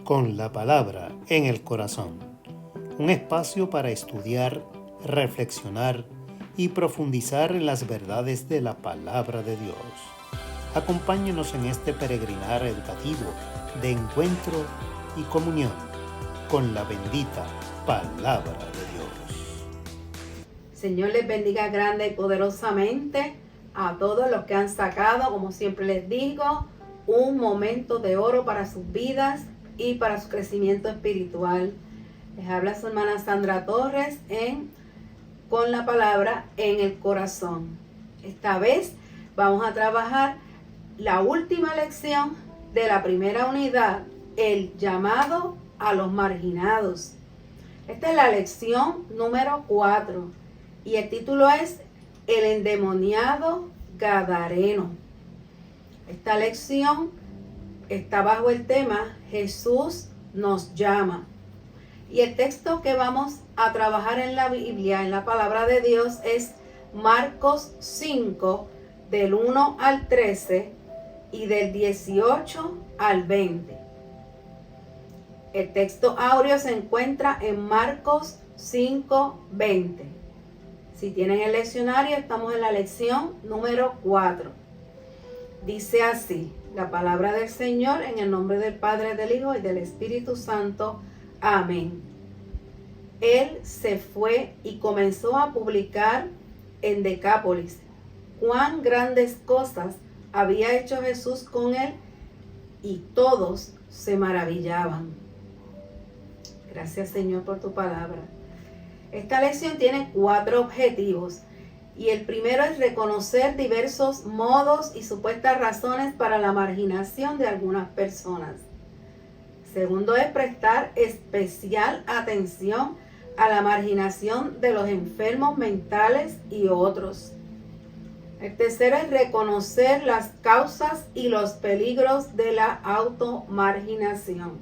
con la palabra en el corazón. Un espacio para estudiar, reflexionar y profundizar en las verdades de la palabra de Dios. Acompáñenos en este peregrinar educativo de encuentro y comunión con la bendita palabra de Dios. Señor les bendiga grande y poderosamente a todos los que han sacado, como siempre les digo, un momento de oro para sus vidas y para su crecimiento espiritual. Les habla su hermana Sandra Torres con la palabra en el corazón. Esta vez vamos a trabajar la última lección de la primera unidad, el llamado a los marginados. Esta es la lección número 4 y el título es El endemoniado gadareno. Esta lección está bajo el tema Jesús nos llama. Y el texto que vamos a trabajar en la Biblia, en la palabra de Dios, es Marcos 5, del 1 al 13 y del 18 al 20. El texto áureo se encuentra en Marcos 5, 20. Si tienen el leccionario, estamos en la lección número 4. Dice así la palabra del Señor, en el nombre del Padre, del Hijo y del Espíritu Santo. Amén. Él se fue y comenzó a publicar en Decápolis cuán grandes cosas había hecho Jesús con él, y todos se maravillaban. Gracias, Señor, por tu palabra. Esta lección tiene 4 objetivos. Y el primero es reconocer diversos modos y supuestas razones para la marginación de algunas personas. Segundo es prestar especial atención a la marginación de los enfermos mentales y otros. El tercero es reconocer las causas y los peligros de la automarginación.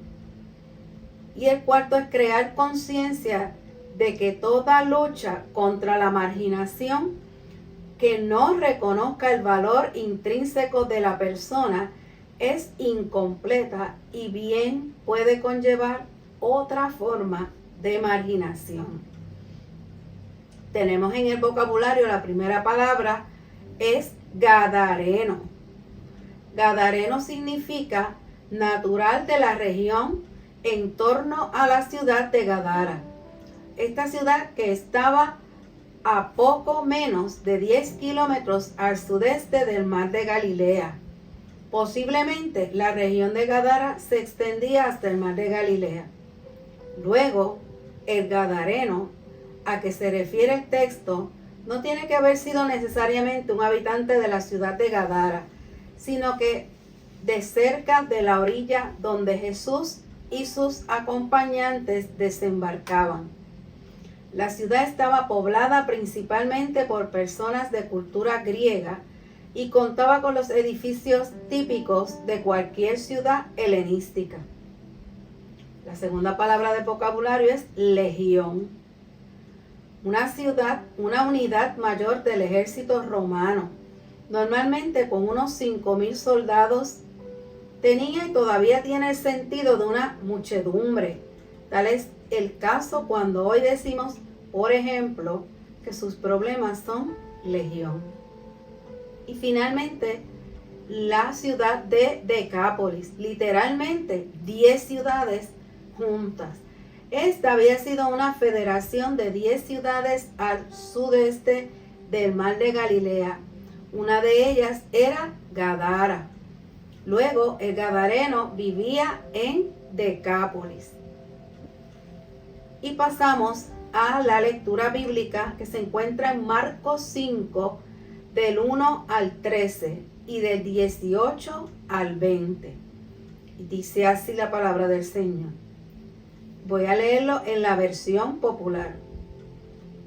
Y el cuarto es crear conciencia de que toda lucha contra la marginación que no reconozca el valor intrínseco de la persona es incompleta y bien puede conllevar otra forma de marginación. Tenemos en el vocabulario la primera palabra es gadareno. Gadareno significa natural de la región en torno a la ciudad de Gadara. Esta ciudad que estaba a poco menos de 10 kilómetros al sudeste del mar de Galilea. Posiblemente la región de Gadara se extendía hasta el mar de Galilea. Luego, el gadareno a que se refiere el texto no tiene que haber sido necesariamente un habitante de la ciudad de Gadara, sino que de cerca de la orilla donde Jesús y sus acompañantes desembarcaban. La ciudad estaba poblada principalmente por personas de cultura griega y contaba con los edificios típicos de cualquier ciudad helenística. La segunda palabra de vocabulario es legión. Una unidad mayor del ejército romano, normalmente con unos 5,000 soldados, tenía y todavía tiene el sentido de una muchedumbre. Tal es el caso cuando hoy decimos, por ejemplo, que sus problemas son legión. Y finalmente, la ciudad de Decápolis, literalmente 10 ciudades juntas. Esta había sido una federación de 10 ciudades al sudeste del mar de Galilea. Una de ellas era Gadara. Luego, el gadareno vivía en Decápolis. Y pasamos a la lectura bíblica que se encuentra en Marcos 5, del 1 al 13 y del 18 al 20. Y dice así la palabra del Señor. Voy a leerlo en la versión popular.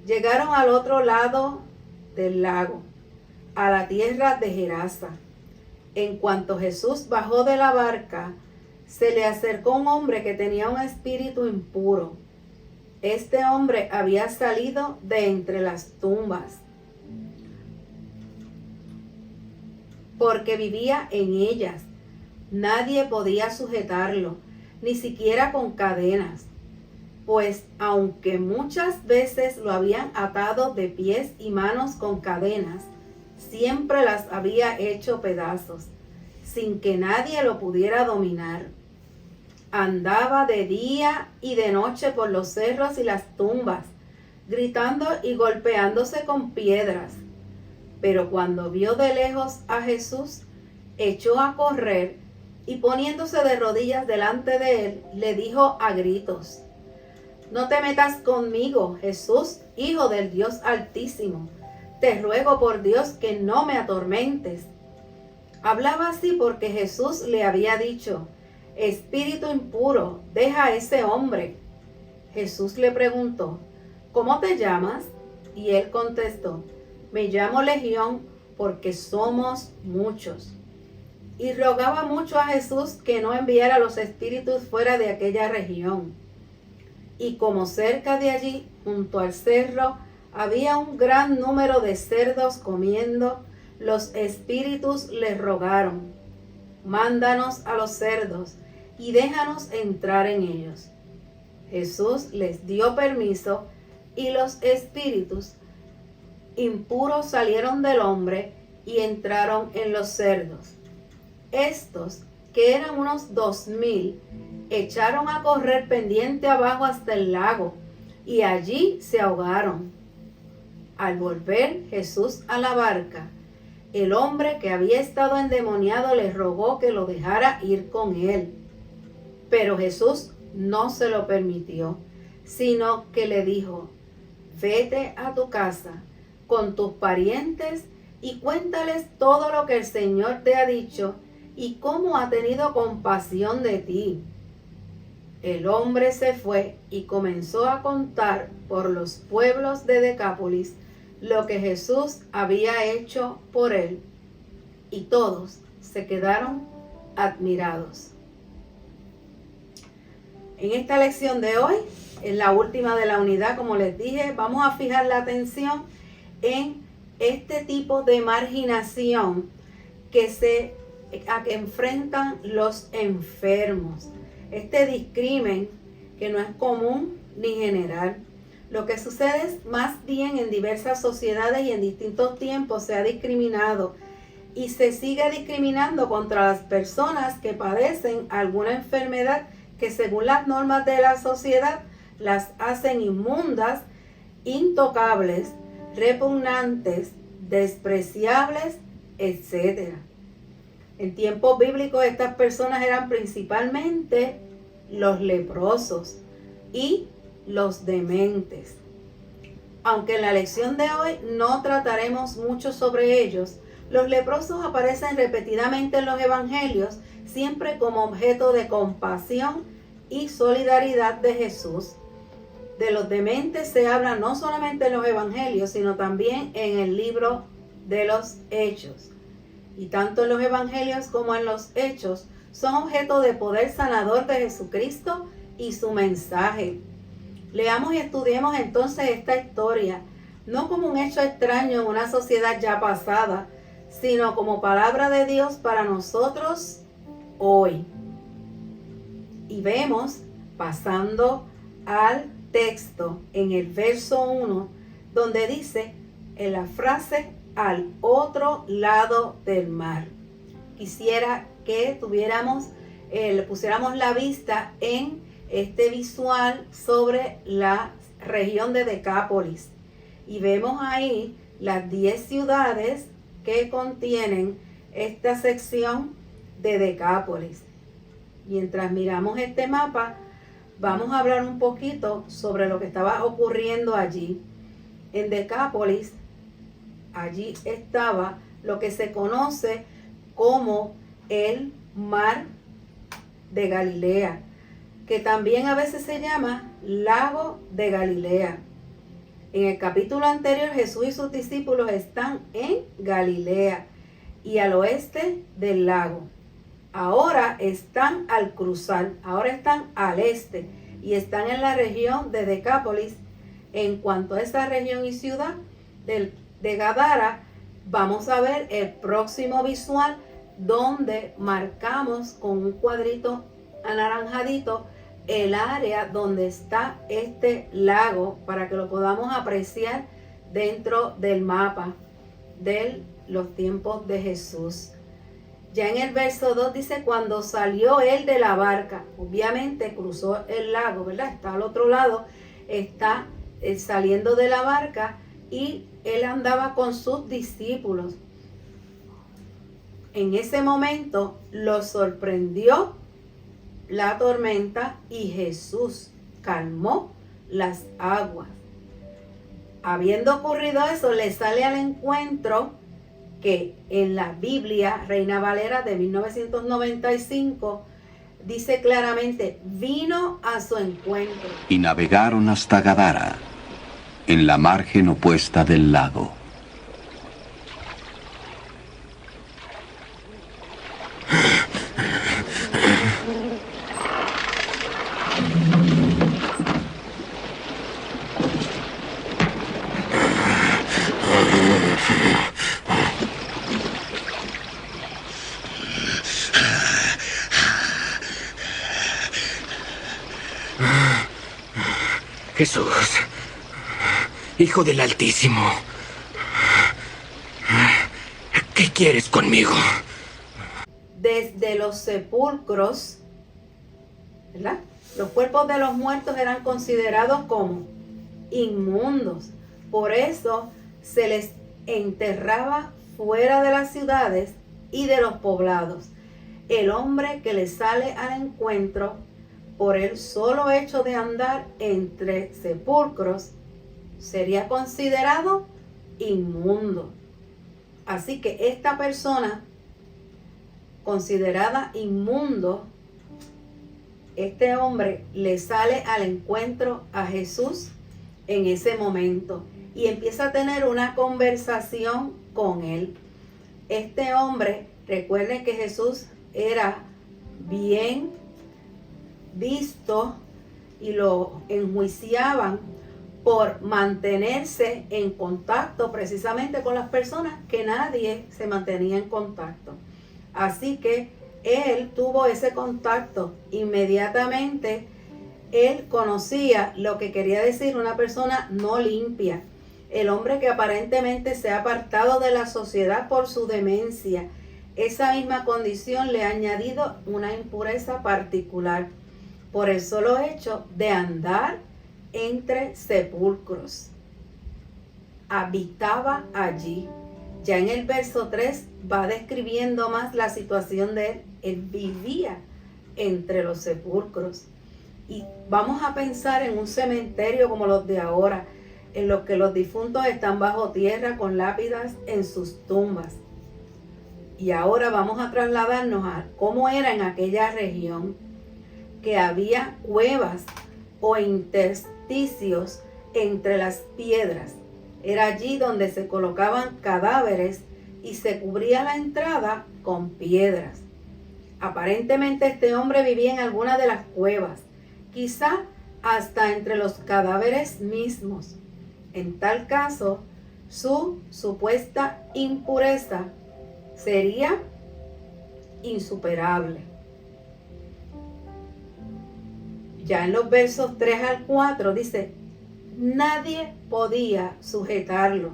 Llegaron al otro lado del lago, a la tierra de Gerasa. En cuanto Jesús bajó de la barca, se le acercó un hombre que tenía un espíritu impuro. Este hombre había salido de entre las tumbas, porque vivía en ellas. Nadie podía sujetarlo, ni siquiera con cadenas, pues aunque muchas veces lo habían atado de pies y manos con cadenas, siempre las había hecho pedazos, sin que nadie lo pudiera dominar. Andaba de día y de noche por los cerros y las tumbas, gritando y golpeándose con piedras. Pero cuando vio de lejos a Jesús, echó a correr y poniéndose de rodillas delante de él, le dijo a gritos: «No te metas conmigo, Jesús, Hijo del Dios Altísimo. Te ruego por Dios que no me atormentes». Hablaba así porque Jesús le había dicho: «Espíritu impuro, deja a ese hombre». Jesús le preguntó: «¿Cómo te llamas?». Y él contestó: «Me llamo Legión, porque somos muchos». Y rogaba mucho a Jesús que no enviara los espíritus fuera de aquella región. Y como cerca de allí, junto al cerro, había un gran número de cerdos comiendo, los espíritus le rogaron: «Mándanos a los cerdos y déjanos entrar en ellos». Jesús les dio permiso y los espíritus impuros salieron del hombre y entraron en los cerdos. Estos, que eran unos 2000, echaron a correr pendiente abajo hasta el lago y allí se ahogaron. Al volver Jesús a la barca, el hombre que había estado endemoniado le rogó que lo dejara ir con él. Pero Jesús no se lo permitió, sino que le dijo: «Vete a tu casa con tus parientes y cuéntales todo lo que el Señor te ha dicho y cómo ha tenido compasión de ti». El hombre se fue y comenzó a contar por los pueblos de Decápolis lo que Jesús había hecho por él, y todos se quedaron admirados. En esta lección de hoy, en la última de la unidad, como les dije, vamos a fijar la atención en este tipo de marginación a que enfrentan los enfermos. Este discrimen que no es común ni general. Lo que sucede es más bien en diversas sociedades y en distintos tiempos se ha discriminado y se sigue discriminando contra las personas que padecen alguna enfermedad que según las normas de la sociedad las hacen inmundas, intocables, repugnantes, despreciables, etc. En tiempos bíblicos estas personas eran principalmente los leprosos y los dementes. Aunque en la lección de hoy no trataremos mucho sobre ellos, los leprosos aparecen repetidamente en los evangelios, siempre como objeto de compasión y solidaridad de Jesús. De los dementes se habla no solamente en los evangelios, sino también en el libro de los Hechos. Y tanto en los evangelios como en los Hechos son objeto de poder sanador de Jesucristo y su mensaje. Leamos y estudiemos entonces esta historia, no como un hecho extraño en una sociedad ya pasada, sino como palabra de Dios para nosotros hoy. Y vemos, pasando al texto en el verso 1, donde dice en la frase: «al otro lado del mar». Quisiera que pusiéramos la vista en este visual sobre la región de Decápolis. Y vemos ahí las 10 ciudades que contienen esta sección de Decápolis. Mientras miramos este mapa, vamos a hablar un poquito sobre lo que estaba ocurriendo allí. En Decápolis, allí estaba lo que se conoce como el Mar de Galilea, que también a veces se llama Lago de Galilea. En el capítulo anterior, Jesús y sus discípulos están en Galilea y al oeste del lago. Ahora están al cruzar, ahora están al este y están en la región de Decápolis. En cuanto a esa región y ciudad de Gadara, vamos a ver el próximo visual donde marcamos con un cuadrito anaranjadito el área donde está este lago para que lo podamos apreciar dentro del mapa de los tiempos de Jesús. Ya en el verso 2 dice, cuando salió él de la barca, obviamente cruzó el lago, ¿verdad? Está al otro lado, está saliendo de la barca y él andaba con sus discípulos. En ese momento lo sorprendió la tormenta y Jesús calmó las aguas. Habiendo ocurrido eso, le sale al encuentro que en la Biblia Reina Valera de 1995 dice claramente, vino a su encuentro. Y navegaron hasta Gadara, en la margen opuesta del lago. Jesús, Hijo del Altísimo, ¿qué quieres conmigo? Desde los sepulcros, ¿verdad? Los cuerpos de los muertos eran considerados como inmundos. Por eso se les enterraba fuera de las ciudades y de los poblados. El hombre que le sale al encuentro por el solo hecho de andar entre sepulcros sería considerado inmundo. Así que esta persona considerada inmundo, este hombre le sale al encuentro a Jesús en ese momento y empieza a tener una conversación con él. Este hombre, recuerden que Jesús era bien visto y lo enjuiciaban por mantenerse en contacto precisamente con las personas que nadie se mantenía en contacto. Así que él tuvo ese contacto. Inmediatamente él conocía lo que quería decir una persona no limpia. El hombre que aparentemente se ha apartado de la sociedad por su demencia. Esa misma condición le ha añadido una impureza particular por el solo hecho de andar entre sepulcros. Habitaba allí. Ya en el verso 3 va describiendo más la situación de él. Él vivía entre los sepulcros. Y vamos a pensar en un cementerio como los de ahora, en los que los difuntos están bajo tierra con lápidas en sus tumbas. Y ahora vamos a trasladarnos a cómo era en aquella región, que había cuevas o intersticios entre las piedras. Era allí donde se colocaban cadáveres y se cubría la entrada con piedras. Aparentemente este hombre vivía en alguna de las cuevas, quizá hasta entre los cadáveres mismos. En tal caso, su supuesta impureza sería insuperable. Ya en los versos 3 al 4 dice, nadie podía sujetarlo,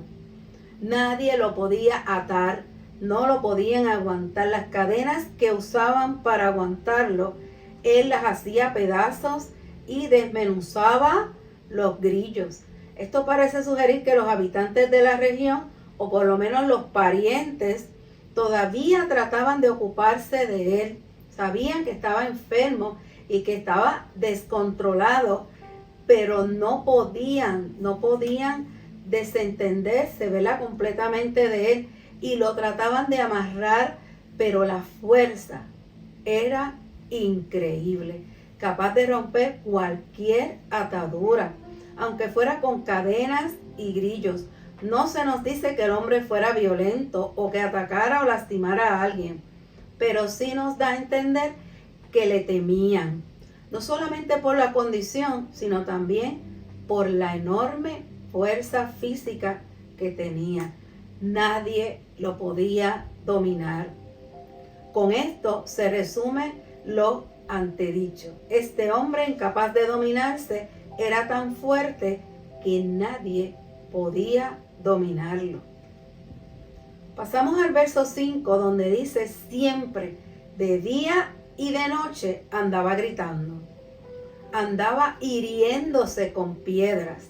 nadie lo podía atar, no lo podían aguantar. Las cadenas que usaban para aguantarlo, él las hacía pedazos y desmenuzaba los grillos. Esto parece sugerir que los habitantes de la región, o por lo menos los parientes, todavía trataban de ocuparse de él. Sabían que estaba enfermo y que estaba descontrolado, pero no podían desentenderse, ¿verdad?, completamente de él, y lo trataban de amarrar, pero la fuerza era increíble, capaz de romper cualquier atadura, aunque fuera con cadenas y grillos. No se nos dice que el hombre fuera violento o que atacara o lastimara a alguien, pero sí nos da a entender que le temían, no solamente por la condición, sino también por la enorme fuerza física que tenía. Nadie lo podía dominar. Con esto se resume lo antedicho. Este hombre, incapaz de dominarse, era tan fuerte que nadie podía dominarlo. Pasamos al verso 5, donde dice: siempre, de día y de noche, andaba gritando. Andaba hiriéndose con piedras.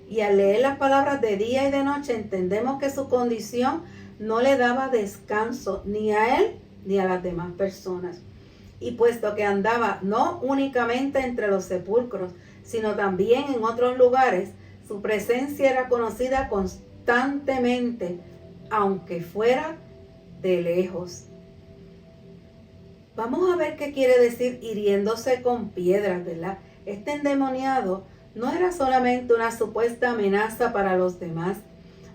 Y al leer las palabras de día y de noche, entendemos que su condición no le daba descanso ni a él ni a las demás personas. Y puesto que andaba no únicamente entre los sepulcros, sino también en otros lugares, su presencia era conocida constantemente, aunque fuera de lejos. Vamos a ver qué quiere decir hiriéndose con piedras, ¿verdad? Este endemoniado no era solamente una supuesta amenaza para los demás,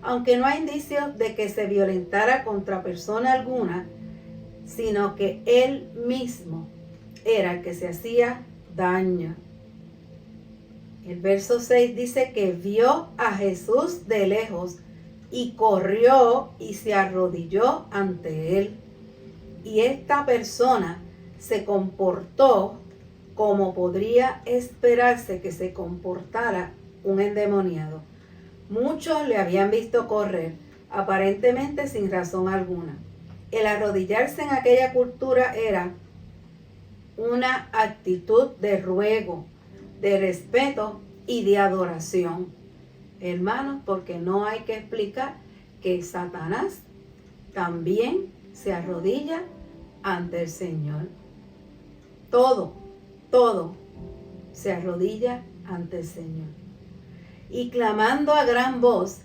aunque no hay indicios de que se violentara contra persona alguna, sino que él mismo era el que se hacía daño. El verso 6 dice que vio a Jesús de lejos y corrió y se arrodilló ante él. Y esta persona se comportó como podría esperarse que se comportara un endemoniado. Muchos le habían visto correr, aparentemente sin razón alguna. El arrodillarse en aquella cultura era una actitud de ruego, de respeto y de adoración. Hermanos, porque no hay que explicar que Satanás también se arrodilla ante el Señor. Todo se arrodilla ante el Señor. Y clamando a gran voz,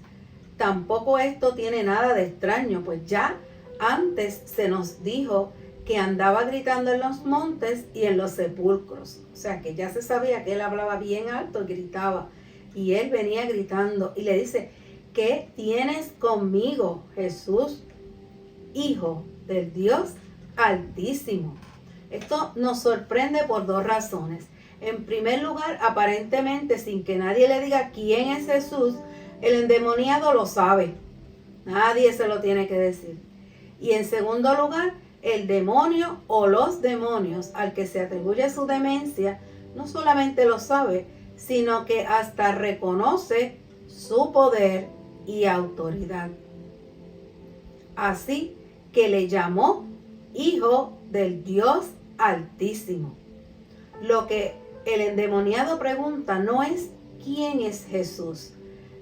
tampoco esto tiene nada de extraño, pues ya antes se nos dijo que andaba gritando en los montes y en los sepulcros. O sea que ya se sabía que él hablaba bien alto, gritaba. Y él venía gritando y le dice: ¿qué tienes conmigo, Jesús, Hijo del Dios Altísimo? Esto nos sorprende por dos razones. En primer lugar, aparentemente sin que nadie le diga quién es Jesús, el endemoniado lo sabe. Nadie se lo tiene que decir. Y en segundo lugar, el demonio o los demonios al que se atribuye su demencia no solamente lo sabe, sino que hasta reconoce su poder y autoridad. Así que le llamó Hijo del Dios Altísimo. Lo que el endemoniado pregunta no es quién es Jesús,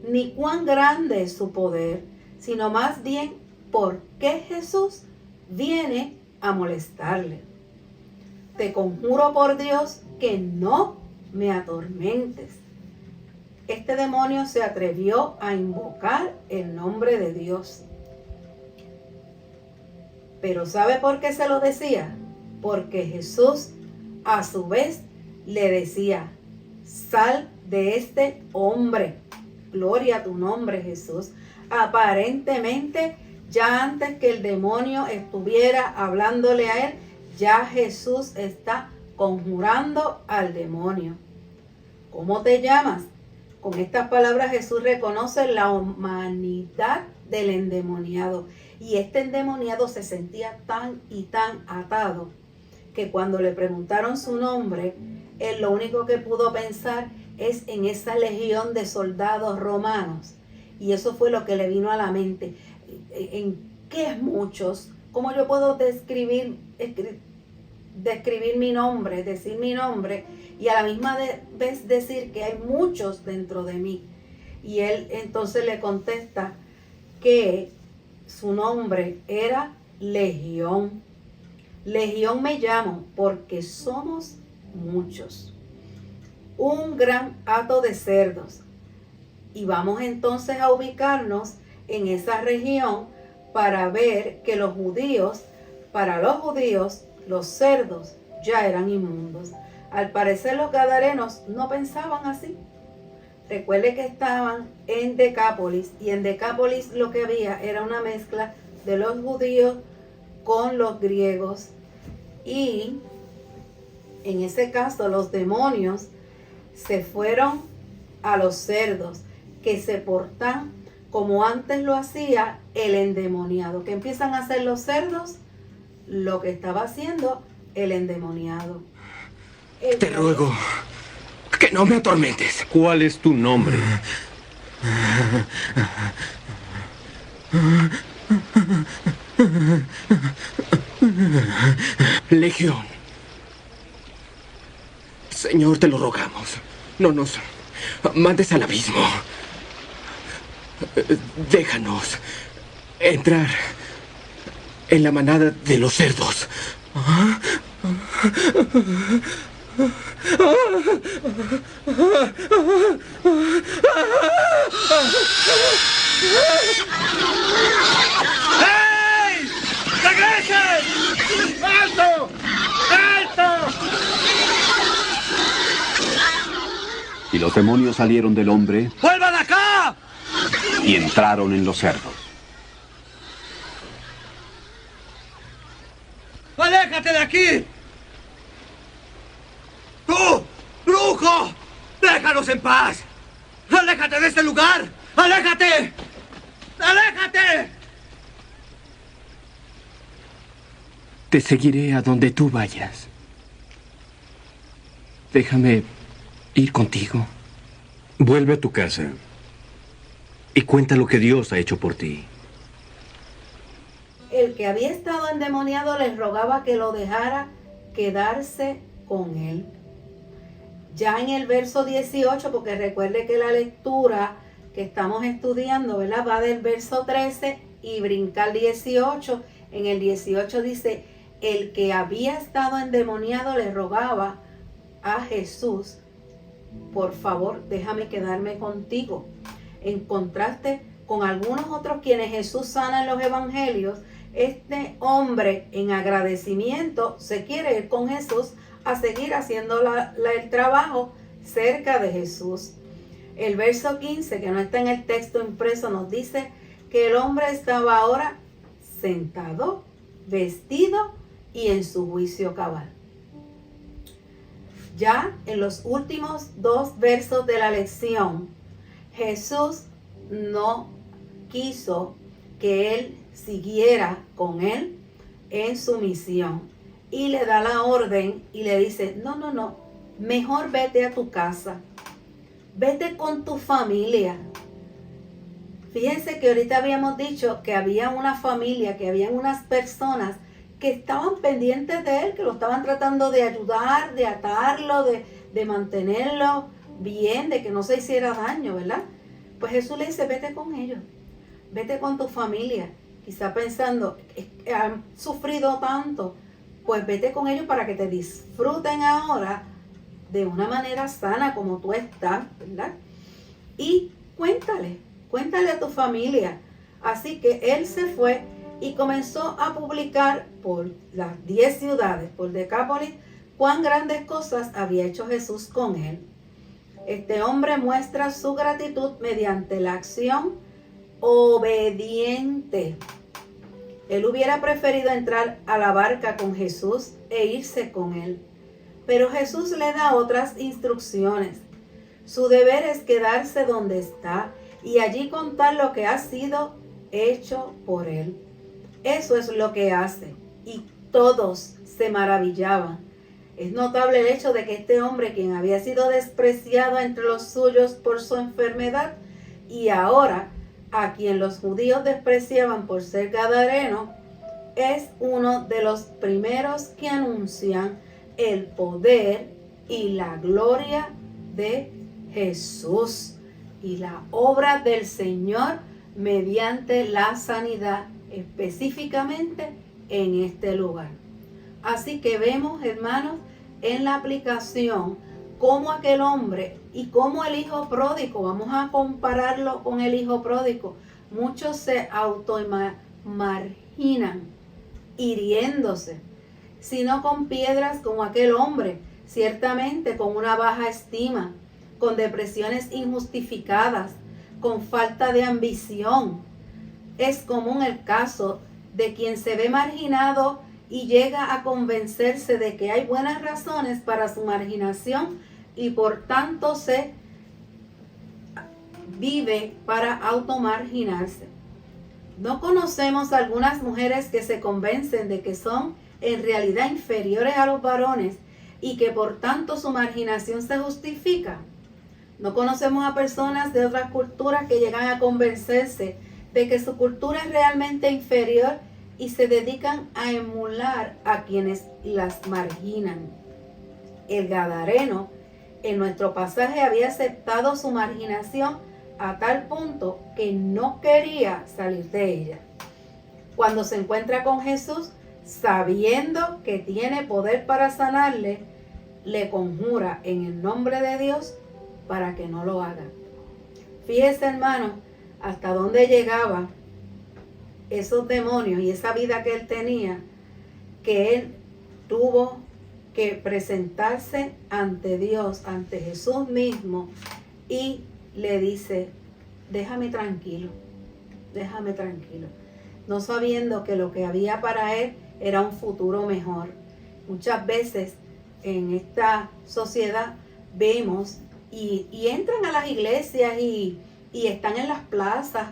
ni cuán grande es su poder, sino más bien por qué Jesús viene a molestarle. Te conjuro por Dios que no me atormentes. Este demonio se atrevió a invocar el nombre de Dios. Pero ¿sabe por qué se lo decía? Porque Jesús a su vez le decía: sal de este hombre. Gloria a tu nombre, Jesús. Aparentemente, ya antes que el demonio estuviera hablándole a él, ya Jesús está conjurando al demonio. ¿Cómo te llamas? Con estas palabras Jesús reconoce la humanidad del endemoniado. Y este endemoniado se sentía tan y tan atado que cuando le preguntaron su nombre, él lo único que pudo pensar es en esa legión de soldados romanos. Y eso fue lo que le vino a la mente. ¿En qué es muchos? ¿Cómo yo puedo describir mi nombre, decir mi nombre y a la misma vez decir que hay muchos dentro de mí? Y él entonces le contesta que su nombre era Legión. Legión me llamo porque somos muchos. Un gran hato de cerdos. Y vamos entonces a ubicarnos en esa región para ver que para los judíos, los cerdos ya eran inmundos. Al parecer los gadarenos no pensaban así. Recuerde que estaban en Decápolis, y en Decápolis lo que había era una mezcla de los judíos con los griegos, y en ese caso los demonios se fueron a los cerdos, que se portan como antes lo hacía el endemoniado. ¿Qué empiezan a hacer los cerdos? Lo que estaba haciendo el endemoniado. Te ruego que no me atormentes. ¿Cuál es tu nombre? Legión. Señor, te lo rogamos. No nos mandes al abismo. Déjanos entrar en la manada de los cerdos. ¡Hey! ¡Regresen! ¡Alto! ¡Alto! Y los demonios salieron del hombre ¡Vuelvan acá! y entraron en los cerdos. ¡Aléjate de aquí! ¡Tú, brujo! ¡Déjanos en paz! ¡Aléjate de este lugar! ¡Aléjate! ¡Aléjate! Te seguiré a donde tú vayas. Déjame ir contigo. Vuelve a tu casa y cuenta lo que Dios ha hecho por ti. El que había estado endemoniado les rogaba que lo dejara quedarse con él. Ya en el verso 18, porque recuerde que la lectura que estamos estudiando, ¿verdad?, va del verso 13 y brinca al 18. En el 18 dice, el que había estado endemoniado le rogaba a Jesús, por favor, déjame quedarme contigo. En contraste con algunos otros quienes Jesús sana en los evangelios, este hombre en agradecimiento se quiere ir con Jesús a seguir haciendo el trabajo cerca de Jesús. El verso 15, que no está en el texto impreso, nos dice que el hombre estaba ahora sentado, vestido y en su juicio cabal. Ya en los últimos 2 versos de la lección, Jesús no quiso que él siguiera con él en su misión y le da la orden y le dice, no, mejor vete a tu casa, vete con tu familia. Fíjense que ahorita habíamos dicho que había una familia, que habían unas personas que estaban pendientes de él, que lo estaban tratando de ayudar, de atarlo, de mantenerlo bien, de que no se hiciera daño, ¿verdad? Pues Jesús le dice, vete con ellos, vete con tu familia. Quizá pensando, han sufrido tanto, pues vete con ellos para que te disfruten ahora de una manera sana como tú estás, ¿verdad? Y cuéntale a tu familia. Así que él se fue y comenzó a publicar por las 10 ciudades, por Decápolis, cuán grandes cosas había hecho Jesús con él. Este hombre muestra su gratitud mediante la acción obediente. Él hubiera preferido entrar a la barca con Jesús e irse con él. Pero Jesús le da otras instrucciones. Su deber es quedarse donde está y allí contar lo que ha sido hecho por él. Eso es lo que hace. Y todos se maravillaban. Es notable el hecho de que este hombre, quien había sido despreciado entre los suyos por su enfermedad, y ahora a quien los judíos despreciaban por ser gadareno, es uno de los primeros que anuncian el poder y la gloria de Jesús y la obra del Señor mediante la sanidad, específicamente en este lugar. Así que vemos, hermanos, en la aplicación cómo aquel hombre y cómo el hijo pródigo, vamos a compararlo con el hijo pródigo, muchos se automarginan hiriéndose, sino con piedras como aquel hombre, ciertamente con una baja estima, con depresiones injustificadas, con falta de ambición. Es común el caso de quien se ve marginado y llega a convencerse de que hay buenas razones para su marginación y por tanto se vive para automarginarse. No conocemos algunas mujeres que se convencen de que son en realidad inferiores a los varones y que por tanto su marginación se justifica? No conocemos a personas de otras culturas que llegan a convencerse de que su cultura es realmente inferior y se dedican a emular a quienes las marginan. El gadareno en nuestro pasaje había aceptado su marginación a tal punto que no quería salir de ella. Cuando se encuentra con Jesús, sabiendo que tiene poder para sanarle, le conjura en el nombre de Dios para que no lo haga. Fíjese, hermano, hasta dónde llegaba esos demonios y esa vida que él tenía, que él tuvo que presentarse ante Dios, ante Jesús mismo, y le dice: déjame tranquilo, no sabiendo que lo que había para él era un futuro mejor. Muchas veces en esta sociedad vemos y entran a las iglesias y están en las plazas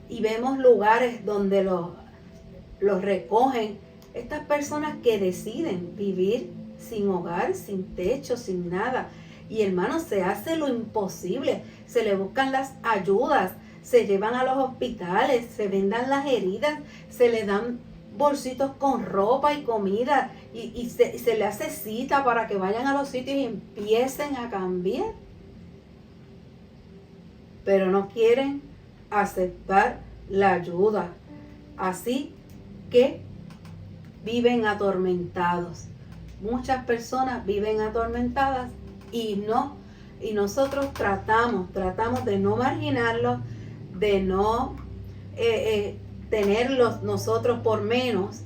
y vemos lugares donde los recogen estas personas que deciden vivir sin hogar, sin techo, sin nada. Y hermanos, se hace lo imposible, se le buscan las ayudas, se llevan a los hospitales, se vendan las heridas, se le dan bolsitos con ropa y comida y se le hace cita para que vayan a los sitios y empiecen a cambiar. Pero no quieren aceptar la ayuda. Así que viven atormentados. Muchas personas viven atormentadas y nosotros tratamos de no marginarlos, de no tenerlos nosotros por menos,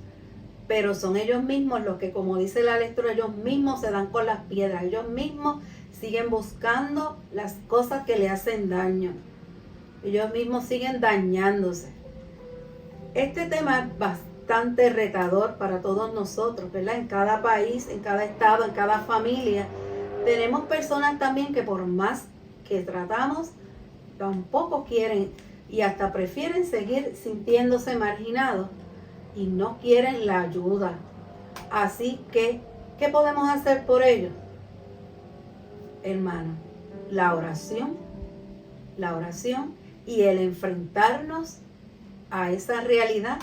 pero son ellos mismos los que, como dice la lectura, ellos mismos se dan con las piedras, ellos mismos siguen buscando las cosas que le hacen daño, ellos mismos siguen dañándose. Este tema es bastante retador para todos nosotros, ¿verdad? En cada país, en cada estado, en cada familia, tenemos personas también que por más que tratamos, tampoco quieren y hasta prefieren seguir sintiéndose marginados y no quieren la ayuda. Así que, ¿qué podemos hacer por ellos? Hermano, la oración y el enfrentarnos a esa realidad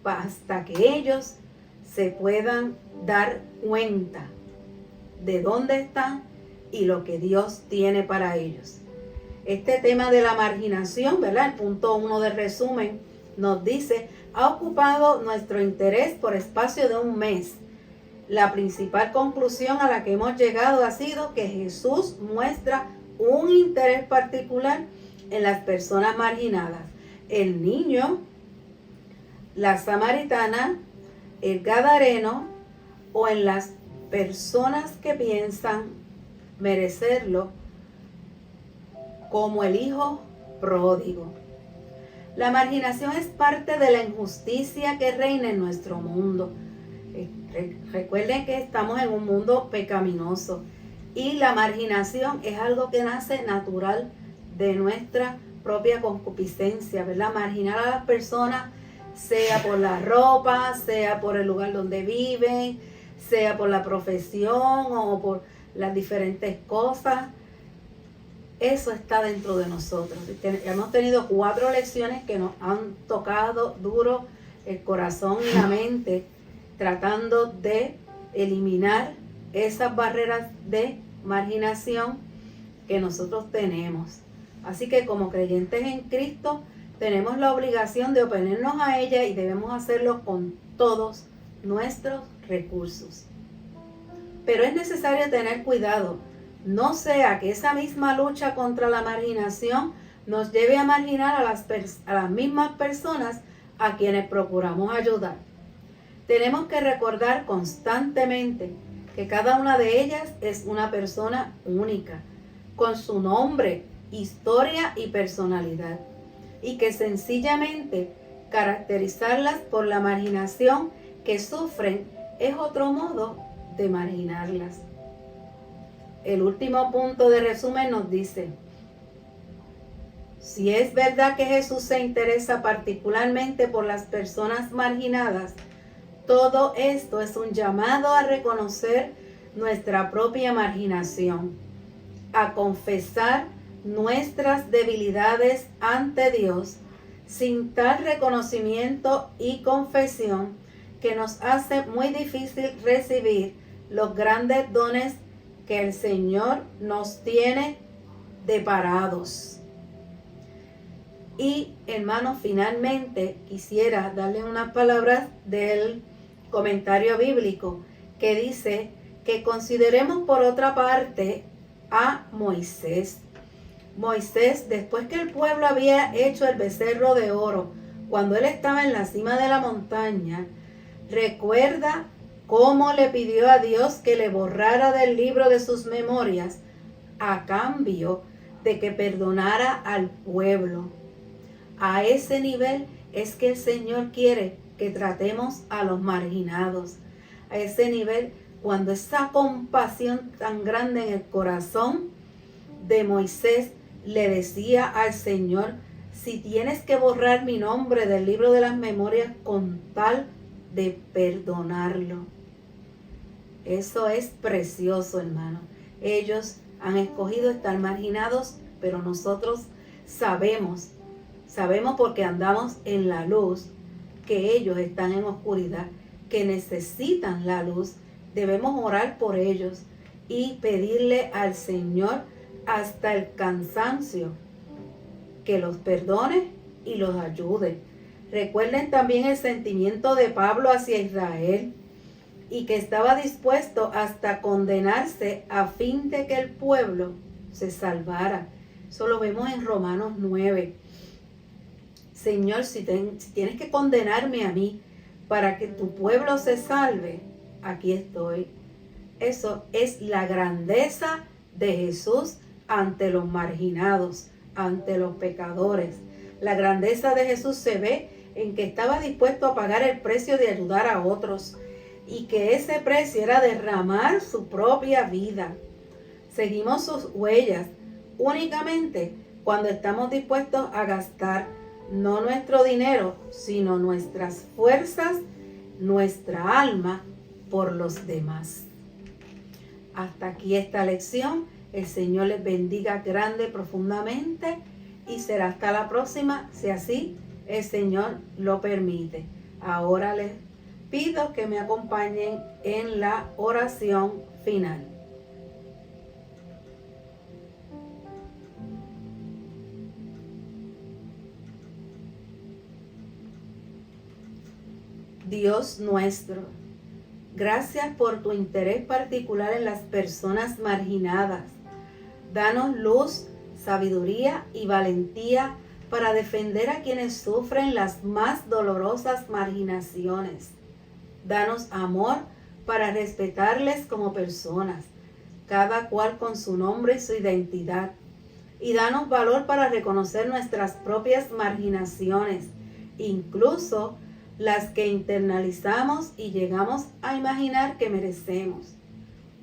hasta que ellos se puedan dar cuenta de dónde están y lo que Dios tiene para ellos. Este tema de la marginación, ¿verdad? El punto 1 del resumen nos dice: ha ocupado nuestro interés por espacio de un mes. La principal conclusión a la que hemos llegado ha sido que Jesús muestra un interés particular en las personas marginadas. El niño, la samaritana, el gadareno o en las personas que piensan merecerlo, como el hijo pródigo. La marginación es parte de la injusticia que reina en nuestro mundo. Recuerden que estamos en un mundo pecaminoso y la marginación es algo que nace natural de nuestra propia concupiscencia, ¿verdad? Marginar a las personas, sea por la ropa, sea por el lugar donde viven, sea por la profesión o por las diferentes cosas. Eso está dentro de nosotros. Hemos tenido 4 lecciones que nos han tocado duro el corazón y la mente, tratando de eliminar esas barreras de marginación que nosotros tenemos. Así que como creyentes en Cristo tenemos la obligación de oponernos a ella y debemos hacerlo con todos nuestros recursos. Pero es necesario tener cuidado, no sea que esa misma lucha contra la marginación nos lleve a marginar a las mismas personas a quienes procuramos ayudar. Tenemos que recordar constantemente que cada una de ellas es una persona única, con su nombre, historia y personalidad, y que sencillamente caracterizarlas por la marginación que sufren es otro modo de marginarlas. El último punto de resumen nos dice: si es verdad que Jesús se interesa particularmente por las personas marginadas, Todo esto es un llamado a reconocer nuestra propia marginación, a confesar nuestras debilidades ante Dios. Sin tal reconocimiento y confesión, que nos hace muy difícil recibir los grandes dones que el Señor nos tiene deparados. Y hermanos, finalmente quisiera darle unas palabras del comentario bíblico que dice que consideremos por otra parte a Moisés. Moisés, después que el pueblo había hecho el becerro de oro, cuando él estaba en la cima de la montaña, recuerda cómo le pidió a Dios que le borrara del libro de sus memorias a cambio de que perdonara al pueblo. A ese nivel es que el Señor quiere que tratemos a los marginados. A ese nivel, cuando esa compasión tan grande en el corazón de Moisés le decía al Señor: si tienes que borrar mi nombre del libro de las memorias con tal de perdonarlo. Eso es precioso, hermano. Ellos han escogido estar marginados, pero nosotros sabemos porque andamos en la luz, que ellos están en oscuridad, que necesitan la luz. Debemos orar por ellos y pedirle al Señor hasta el cansancio que los perdone y los ayude. Recuerden también el sentimiento de Pablo hacia Israel, y que estaba dispuesto hasta condenarse a fin de que el pueblo se salvara. Eso lo vemos en Romanos 9. Señor, si tienes que condenarme a mí para que tu pueblo se salve, aquí estoy. Eso es la grandeza de Jesús ante los marginados, ante los pecadores. La grandeza de Jesús se ve en que estaba dispuesto a pagar el precio de ayudar a otros, y que ese precio era derramar su propia vida. Seguimos sus huellas únicamente cuando estamos dispuestos a gastar no nuestro dinero, sino nuestras fuerzas, nuestra alma por los demás. Hasta aquí esta lección. El Señor les bendiga grande, profundamente, y será hasta la próxima, si así el Señor lo permite. Ahora les pido que me acompañen en la oración final. Dios nuestro, gracias por tu interés particular en las personas marginadas. Danos luz, sabiduría y valentía para defender a quienes sufren las más dolorosas marginaciones. Danos amor para respetarles como personas, cada cual con su nombre y su identidad. Y danos valor para reconocer nuestras propias marginaciones, incluso las que internalizamos y llegamos a imaginar que merecemos.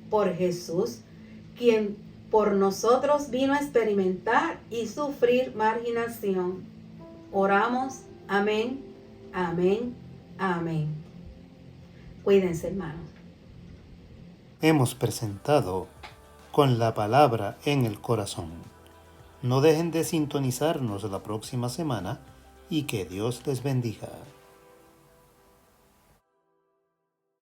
Por Jesús, quien por nosotros vino a experimentar y sufrir marginación. Oramos. Amén, amén, amén. Cuídense, hermanos. Hemos presentado Con la Palabra en el Corazón. No dejen de sintonizarnos la próxima semana y que Dios les bendiga.